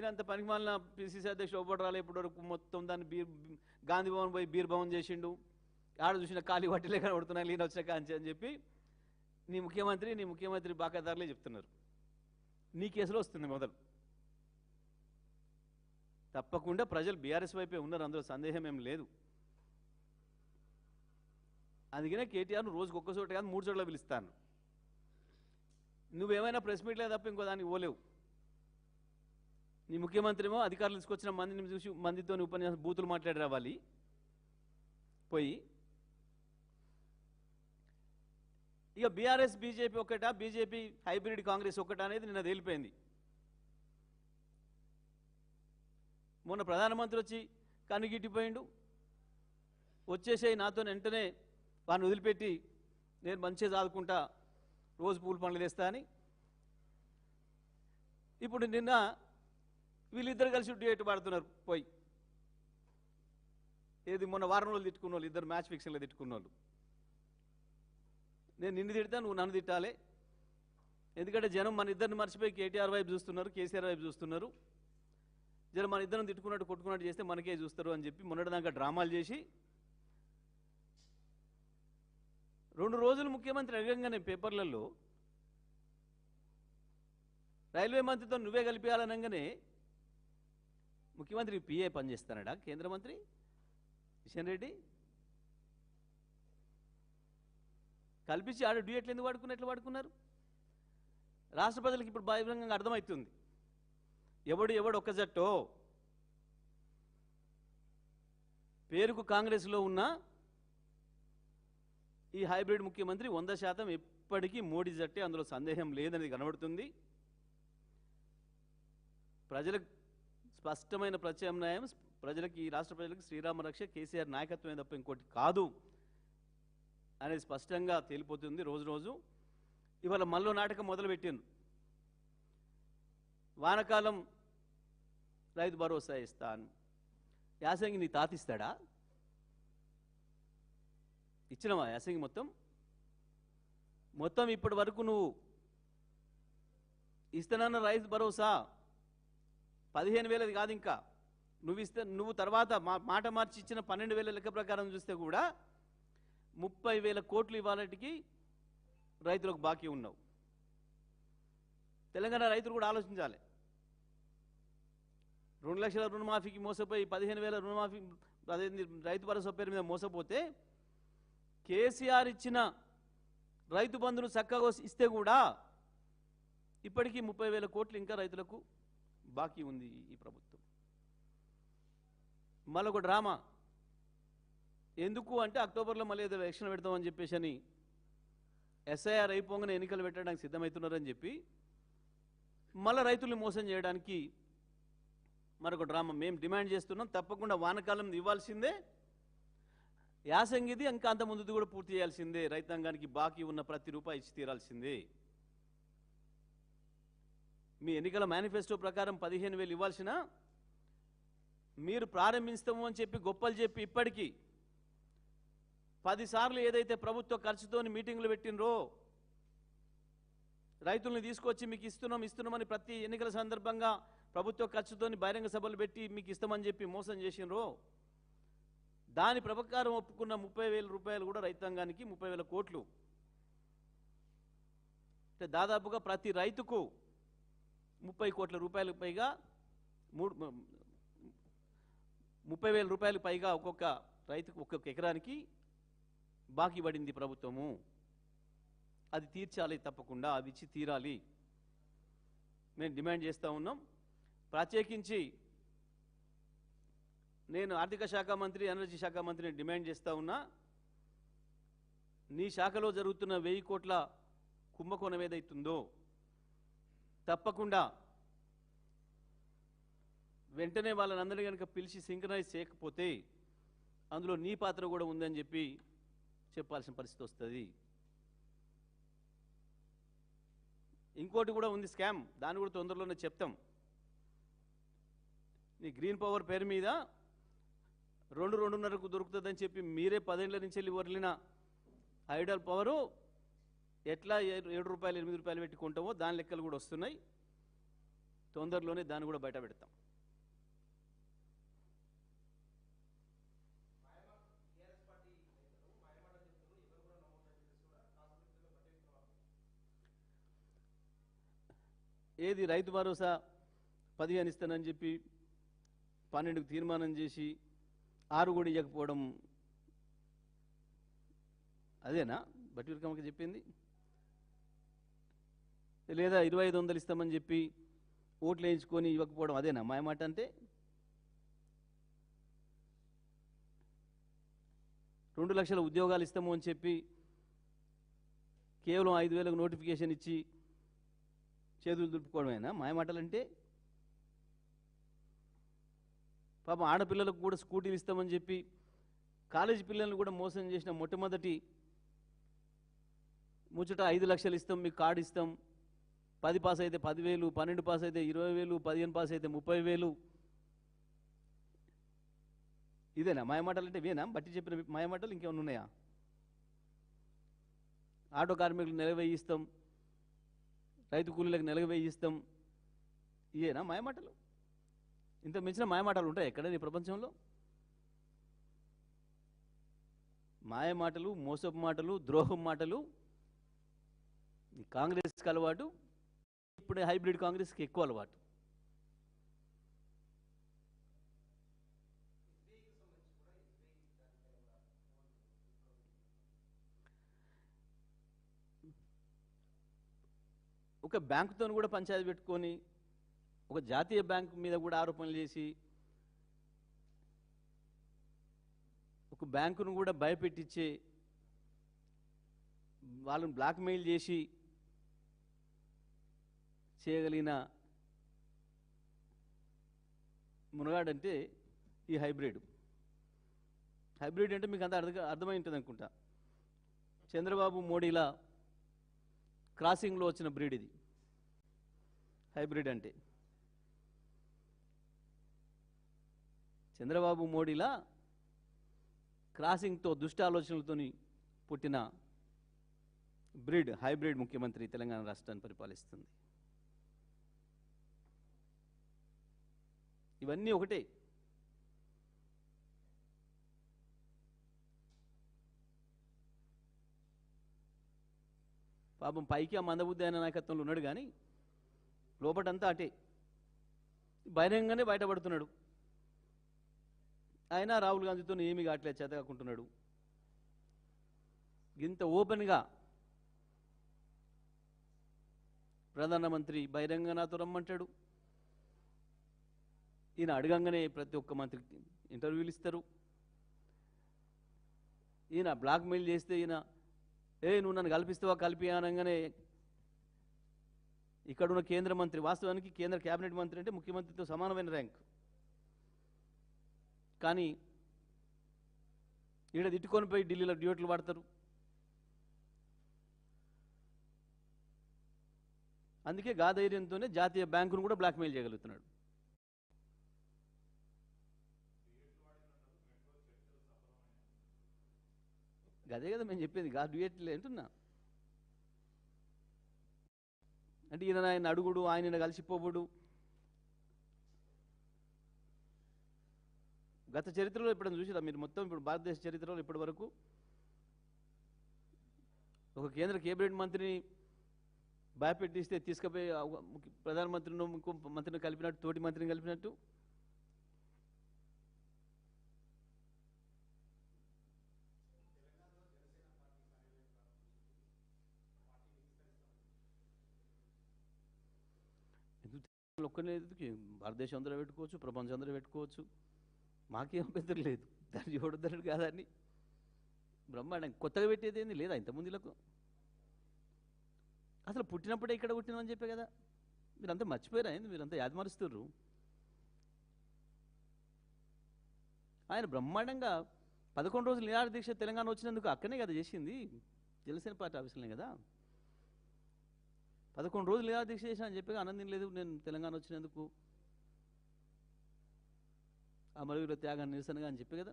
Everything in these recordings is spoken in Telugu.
ఈయనంత పనికిమాలిన పిసిసి అధ్యక్షుడు ఒవ్వడరాలే ఇప్పటివరకు మొత్తం దాన్ని గాంధీ భవన్ పోయి బీర్ భవన్ చేసిండు, ఆడ చూసిన ఖాళీ వట్టిలే కనబడుతున్నాయి ఈయన వచ్చిన కాంచి అని చెప్పి నీ ముఖ్యమంత్రి బాకాదారులే చెప్తున్నారు. నీ కేసులో వస్తుంది మొదలు. తప్పకుండా ప్రజలు బీఆర్ఎస్ వైపే ఉన్నారు, అందులో సందేహం ఏం లేదు. అందుకనే కేటీఆర్ను రోజుకు ఒక్క చోట కాదు 3 చోట్ల పిలుస్తాను. నువ్వేమైనా ప్రెస్ మీట్లే తప్ప ఇంకో దానికి పోలేవు. నీ ముఖ్యమంత్రి ఏమో అధికారులు తీసుకొచ్చిన మందిని చూసి మందితో ఉపన్యాసం బూతులు మాట్లాడి రావాలి పోయి. ఇక బీఆర్ఎస్ బీజేపీ ఒక్కటా, బీజేపీ హైబ్రిడ్ కాంగ్రెస్ ఒక్కటా అనేది నిన్న తేలిపోయింది. మొన్న ప్రధానమంత్రి వచ్చి కన్నుగిట్టిపోయిండు, వచ్చేసేయి నాతో వెంటనే వాడిని వదిలిపెట్టి నేను మంచిగా చదువుకుంటా రోజు పూల పండ్లు తెస్తా అని. ఇప్పుడు నిన్న వీళ్ళిద్దరు కలిసి డ్యూయట్ పాడుతున్నారు పోయి. ఏది మొన్న వారం రోజులు తిట్టుకున్న వాళ్ళు, ఇద్దరు మ్యాచ్ ఫిక్సింగ్లో తిట్టుకున్న వాళ్ళు. నేను నిన్ను తిడతా, నువ్వు నన్ను తిట్టాలి. ఎందుకంటే జనం మన ఇద్దరిని మర్చిపోయి కేటీఆర్ వైపు చూస్తున్నారు, కేసీఆర్ వైపు చూస్తున్నారు. జనం మన ఇద్దరం తిట్టుకున్నట్టు కొట్టుకున్నట్టు చేస్తే మనకే చూస్తారు అని చెప్పి మొన్నటిదాకా డ్రామాలు చేసి 2 రోజులు ముఖ్యమంత్రి అడగంగానే పేపర్లలో రైల్వే మంత్రితో నువ్వే కలిపేయాలనగానే ముఖ్యమంత్రి పిఏ పనిచేస్తానడా కేంద్ర మంత్రి కిషన్ రెడ్డి? కల్పించి ఆడ డ్యూయట్లు ఎందుకు వాడుకున్నారు? రాష్ట్ర ప్రజలకు ఇప్పుడు బహిరంగంగా అర్థమవుతుంది ఎవడు ఒక్క జట్టో. పేరుకు కాంగ్రెస్లో ఉన్న ఈ హైబ్రిడ్ ముఖ్యమంత్రి 100% ఎప్పటికీ మోడీ జట్టే, అందులో సందేహం లేదనేది కనబడుతుంది. ప్రజలకు స్పష్టమైన ప్రత్యామ్నాయం, ప్రజలకి ఈ రాష్ట్ర ప్రజలకు శ్రీరామ రక్ష కేసీఆర్ నాయకత్వమే తప్ప ఇంకోటి కాదు అనేది స్పష్టంగా తేలిపోతుంది రోజు రోజు. ఇవాళ మళ్ళీ నాటకం మొదలుపెట్టిండ్రు. వానకాలం రైతు భరోసా ఇస్తాను, యాసంగి నీ తాతిస్తాడా? ఇచ్చినవా యాసంగి మొత్తం ఇప్పటి వరకు నువ్వు ఇస్తానన్న రైతు భరోసా 15,000 కాదు, ఇంకా నువ్వు తర్వాత మాట మార్చి ఇచ్చిన 12,000 లెక్క ప్రకారం చూస్తే కూడా 30,000 కోట్లు ఇవాళకి రైతులకు బాకీ ఉన్నావు. తెలంగాణ రైతులు కూడా ఆలోచించాలి. 2 లక్షల రుణమాఫీకి మోసపోయి 15,000 రుణమాఫీ అదేంది రైతు భరోసా పేరు మీద మోసపోతే కేసీఆర్ ఇచ్చిన రైతు బంధును చక్కగా ఇస్తే కూడా ఇప్పటికీ 30,000 కోట్లు ఇంకా రైతులకు బాకీ ఉంది ఈ ప్రభుత్వం. మళ్ళొక డ్రామా ఎందుకు అంటే అక్టోబర్లో మళ్ళీ ఏదో ఎలక్షన్ పెడతామని చెప్పేసి అని ఎస్ఐఆర్ అయిపోగానే ఎన్నికలు పెట్టడానికి సిద్ధమవుతున్నారని చెప్పి మళ్ళీ రైతుల్ని మోసం చేయడానికి మరొక డ్రామా. మేము డిమాండ్ చేస్తున్నాం, తప్పకుండా వానకాలం ఇవ్వాల్సిందే, యాసంగిది ఇంకా అంత ముందుది కూడా పూర్తి చేయాల్సిందే, రైతాంగానికి బాకీ ఉన్న ప్రతి రూపాయి ఇచ్చి తీరాల్సిందే. మీ ఎన్నికల మేనిఫెస్టో ప్రకారం 15,000 ఇవ్వాల్సిన మీరు ప్రారంభిస్తాము అని చెప్పి గొప్పలు చెప్పి ఇప్పటికీ 10 సార్లు ఏదైతే ప్రభుత్వ ఖర్చుతోని మీటింగ్లు పెట్టినరో, రైతుల్ని తీసుకొచ్చి మీకు ఇస్తున్నామని ప్రతి ఎన్నికల సందర్భంగా ప్రభుత్వ ఖర్చుతోని బహిరంగ సభలు పెట్టి మీకు ఇస్తామని చెప్పి మోసం చేసినరో, దాని ప్రకారం ఒప్పుకున్న 30,000 రూపాయలు కూడా రైతాంగానికి 30,000 కోట్లు అంటే దాదాపుగా ప్రతి రైతుకు 30 కోట్ల రూపాయలు పైగా 30,000 రూపాయలు పైగా ఒక్కొక్క రైతుకు ఒక్కొక్క ఎకరానికి బాకీ పడింది ప్రభుత్వము. అది తీర్చాలి, తప్పకుండా అది ఇచ్చి తీరాలి. మేము డిమాండ్ చేస్తూ ఉన్నాం. ప్రత్యేకించి నేను ఆర్థిక శాఖ మంత్రి, ఎనర్జీ శాఖ మంత్రిని డిమాండ్ చేస్తూ ఉన్నా, నీ శాఖలో జరుగుతున్న 1000 కోట్ల కుంభకోణం ఏదైతుందో తప్పకుండా వెంటనే వాళ్ళనందరినీ కనుక పిలిచి సింక్రనైజ్ చేయకపోతే అందులో నీ పాత్ర కూడా ఉందని చెప్పి చెప్పాల్సిన పరిస్థితి వస్తుంది. ఇంకోటి కూడా ఉంది స్కామ్, దాన్ని కూడా తొందరలోనే చెప్తాం. నీ గ్రీన్ పవర్ పేరు మీద 2-2.5కు దొరుకుతుందని చెప్పి మీరే 10 ఏళ్ల నుంచి వెళ్ళి వదిలిన ఐడల్ పవరు ఎట్లా 7 రూపాయలు 8 రూపాయలు పెట్టి కొంటామో దాని లెక్కలు కూడా వస్తున్నాయి. తొందరలోనే దాన్ని కూడా బయట పెడతాం. ఏది రైతు భరోసా 15 ఇస్తానని చెప్పి 12కు తీర్మానం చేసి 6 కూడా ఇవ్వకపోవడం అదేనా బట్టి విక్రమకి చెప్పింది? లేదా 2500 ఇస్తామని చెప్పి ఓట్లు వేయించుకొని ఇవ్వకపోవడం అదేనా మాయమాట అంటే? 2 లక్షల ఉద్యోగాలు ఇస్తాము అని చెప్పి కేవలం 5,000కు నోటిఫికేషన్ ఇచ్చి చేతులు దులుపుకోవడమేనా మాయమాటలంటే? పాపం ఆడపిల్లలకు కూడా స్కూటీలు ఇస్తామని చెప్పి కాలేజీ పిల్లల్ని కూడా మోసం చేసిన మొట్టమొదటి ముచ్చట 5 లక్షలు ఇస్తాం, మీకు కార్డు ఇస్తాం, 10 పాస్ అయితే 10,000, 12 పాస్ అయితే 20,000, 15 పాస్ అయితే 30,000. ఇదేనా మాయమాటలు అంటే? ఇవేనా బట్టి చెప్పిన మాయమాటలు? ఇంకేమైనా ఉన్నాయా? ఆటో కార్మికులకు నెల 1000 ఇస్తాం, రైతు కూలీలకు నెలకు 1000 ఇస్తాం, ఇవేనా మాయమాటలు? ఇంత మించిన మాయమాటలు ఉంటాయి ఎక్కడైనా ఈ ప్రపంచంలో? మాయమాటలు, మోసపు మాటలు, ద్రోహం మాటలు ఈ కాంగ్రెస్కి అలవాటు. ఇప్పుడు హైబ్రిడ్ కాంగ్రెస్కి ఎక్కువ అలవాటు. ఒక బ్యాంకుతో కూడా పంచాయతీ పెట్టుకొని ఒక జాతీయ బ్యాంకు మీద కూడా ఆరోపణలు చేసి ఒక బ్యాంకును కూడా భయపెట్టించే వాళ్ళని బ్లాక్మెయిల్ చేసి చేయగలిగిన మునగాడంటే ఈ హైబ్రిడ్. హైబ్రిడ్ అంటే మీకు అంత అర్థమై ఉంటుంది అనుకుంటా. చంద్రబాబు మోడీలా క్రాసింగ్లో వచ్చిన బ్రీడ్ ఇది హైబ్రిడ్ అంటే. చంద్రబాబు మోడీలా క్రాసింగ్తో దుష్ట ఆలోచనలతో పుట్టిన బ్రీడ్ హైబ్రిడ్ ముఖ్యమంత్రి తెలంగాణ రాష్ట్రాన్ని పరిపాలిస్తుంది. ఇవన్నీ ఒకటే. పాపం పైకి ఆ మందబుద్ధి అయిన నాయకత్వంలో ఉన్నాడు కానీ లోపటంతా అటే. బహిరంగంగానే బయటపడుతున్నాడు. అయినా రాహుల్ గాంధీతో ఏమీ కావట్లేదు, చేతకాకుంటున్నాడు. ఇంత ఓపెన్గా ప్రధానమంత్రి బహిరంగ నాతో రమ్మంటాడు. ఈయన అడగంగానే ప్రతి ఒక్క మంత్రికి ఇంటర్వ్యూలు ఇస్తారు. ఈయన బ్లాక్మెయిల్ చేస్తే ఈయన నువ్వు నన్ను కల్పిస్తావా కలిపి అనగానే ఇక్కడున్న కేంద్ర మంత్రి, వాస్తవానికి కేంద్ర కేబినెట్ మంత్రి అంటే ముఖ్యమంత్రితో సమానమైన ర్యాంక్, కానీ ఈడ తిట్టుకొని పోయి ఢిల్లీలో డ్యూట్లు వాడతారు. అందుకే గాధైర్యంతోనే జాతీయ బ్యాంకును కూడా బ్లాక్మెయిల్ చేయగలుగుతున్నాడు. అదే కదా మేము చెప్పేది, గా డ్యూయట్లు అంటున్నా. అంటే ఈయన ఆయన అడుగుడు, ఆయన కలిసిపోబుడు. గత చరిత్రలో ఎప్పుడైనా చూసిరా మీరు? మొత్తం ఇప్పుడు భారతదేశ చరిత్రలో ఇప్పటి వరకు ఒక కేంద్ర కేబినెట్ మంత్రిని భయపెట్టిస్తే తీసుకుపోయి ప్రధానమంత్రిని ఇంకో మంత్రిని కలిపినట్టు, తోటి మంత్రిని కలిపినట్టు. ఒక్కనే భారతదేశం అందరూ పెట్టుకోవచ్చు, ప్రపంచం అందరూ పెట్టుకోవచ్చు, మాకేం అభ్యంతరం లేదు. దాన్ని చూడొద్దన్నాడు కాదాన్ని బ్రహ్మాండం. కొత్తగా పెట్టేది ఏంది లేదా ఇంతమందిలకు? అసలు పుట్టినప్పుడే ఇక్కడ పుట్టినామని చెప్పే కదా. మీరంతా మర్చిపోయారా ఏంది? మీరంతా యాదమరుస్తుర్రు. ఆయన బ్రహ్మాండంగా 11 రోజులు నిరాహార దీక్ష తెలంగాణ వచ్చినందుకు అక్కనే కదా చేసింది, జనసేన పార్టీ ఆఫీసులనే కదా. 11 రోజులు నిరాహార దీక్ష చేసిన అని చెప్పి ఆనందం లేదు నేను తెలంగాణ వచ్చినందుకు, అమరవీరుల త్యాగాన్ని నిరసనగా అని చెప్పి కదా.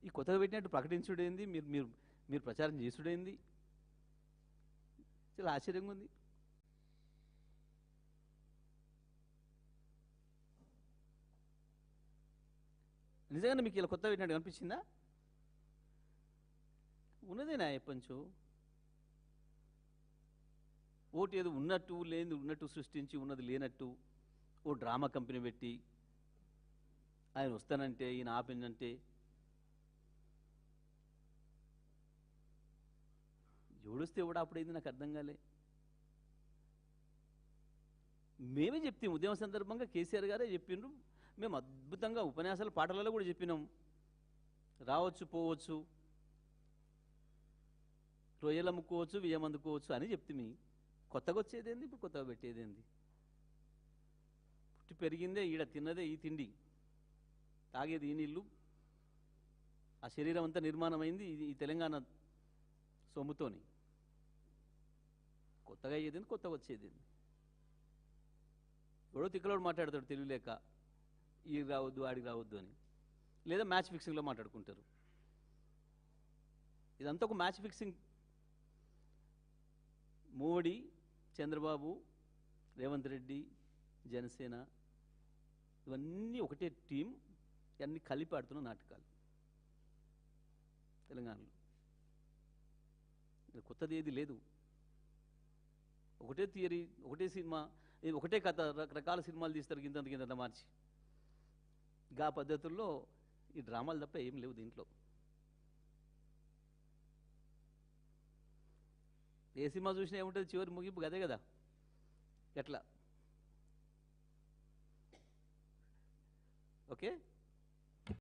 ఈ కొత్తగా పెట్టినట్టు ప్రకటించుడేంది, మీరు మీరు మీరు ప్రచారం చేసుడేంది? చాలా ఆశ్చర్యంగా ఉంది. నిజంగానే మీకు ఇలా కొత్త పెట్టినట్టు అనిపించిందా? ఉన్నదేనా ఎప్పంచు ఓటు ఏదో ఉన్నట్టు లేని ఉన్నట్టు సృష్టించి ఉన్నది లేనట్టు ఓ డ్రామా కంపెనీ పెట్టి ఆయన వస్తానంటే ఈయన ఆపిందంటే ఎవడొస్తే కూడా అప్పుడైంది నాకు అర్థం కాలే. మేమే చెప్తాం ఉద్యమ సందర్భంగా కేసీఆర్ గారే చెప్పిండ్రు, మేము అద్భుతంగా ఉపన్యాసాలు పాటలలో కూడా చెప్పినాం, రావచ్చు పోవచ్చు, రొయ్యలు అమ్ముకోవచ్చు బియ్యం అందుకోవచ్చు అని చెప్తే కొత్తగా వచ్చేదేంది, ఇప్పుడు కొత్తగా పెట్టేదేంది? పుట్టి పెరిగిందే ఈడ, తిన్నదే ఈ తిండి, తాగేది ఈ నీళ్ళు, ఆ శరీరం అంతా నిర్మాణమైంది ఈ తెలంగాణ సొమ్ముతోని. కొత్తగా అయ్యేదేంది, కొత్తగా వచ్చేదేంది? ఎవడో తిక్కలోడు మాట్లాడతాడు తెలియలేక, ఈ రావద్దు ఆడికి రావద్దు అని, లేదా మ్యాచ్ ఫిక్సింగ్లో మాట్లాడుకుంటారు. ఇదంతా ఒక మ్యాచ్ ఫిక్సింగ్. మోడీ, చంద్రబాబు, రేవంత్ రెడ్డి, జనసేన ఇవన్నీ ఒకటే టీం, అన్నీ కలిపి ఆడుతున్న నాటకాలు తెలంగాణలో. కొత్తది ఏది లేదు, ఒకటే థియరీ, ఒకటే సినిమా, ఒకటే కథ, రకరకాల సినిమాలు తీస్తారు గింత మార్చి. గా పద్ధతుల్లో ఈ డ్రామాలు తప్ప ఏం లేవు దీంట్లో. ఏ సినిమా చూసినా ఏముంటుంది, చివరి ముగింపు అదే కదా. ఎట్లా ఓకే